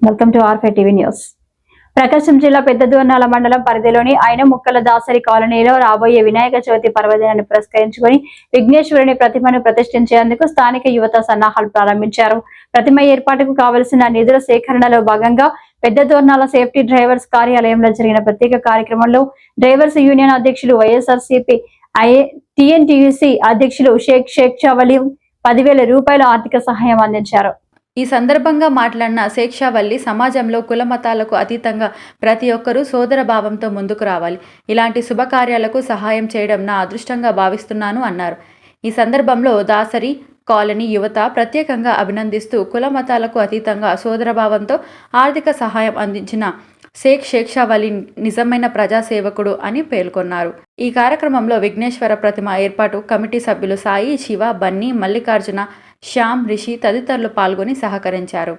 Welcome to ఆర్5 TV news. Prakasam జిల్లా పెద్దదోర్నాల మండలం పరిధిలోని ఐనముక్కల దాసరి కాలనీలో రాబోయే వినాయక చవితి పర్వదినాన్ని పురస్కరించుకుని విఘ్నేశ్వరుని ప్రతిమను ప్రతిష్ఠించేందుకు స్థానిక యువత సన్నాహాలు ప్రారంభించారు. ప్రతిమ ఏర్పాటుకు కావలసిన నిధుల సేకరణలో భాగంగా పెద్దదోర్నాల సేఫ్టీ డ్రైవర్స్ కార్యాలయంలో జరిగిన ప్రత్యేక కార్యక్రమంలో డ్రైవర్స్ యూనియన్ అధ్యక్షులు వైఎస్ఆర్సీపీ టీఎన్టీయూసీ అధ్యక్షులు షేక్ షావలి 10,000 రూపాయల ఆర్థిక సహాయం అందించారు. ఈ సందర్భంగా మాట్లాడిన షేక్ షావలి సమాజంలో కుల మతాలకు అతీతంగా ప్రతి ఒక్కరూ సోదర భావంతో ముందుకు రావాలి. ఇలాంటి శుభకార్యాలకు సహాయం చేయడం నా అదృష్టంగా భావిస్తున్నాను అన్నారు. ఈ సందర్భంలో దాసరి కాలనీ యువత ప్రత్యేకంగా అభినందిస్తూ కుల మతాలకు అతీతంగా సోదరభావంతో ఆర్థిక సహాయం అందించిన షేక్ షావలి నిజమైన ప్రజాసేవకుడు అని పేర్కొన్నారు. ఈ కార్యక్రమంలో విఘ్నేశ్వర ప్రతిమ ఏర్పాటు కమిటీ సభ్యులు సాయి, శివ, బన్నీ, మల్లికార్జున, శ్యామ్, రిషి తదితరులు పాల్గొని సహకరించారు.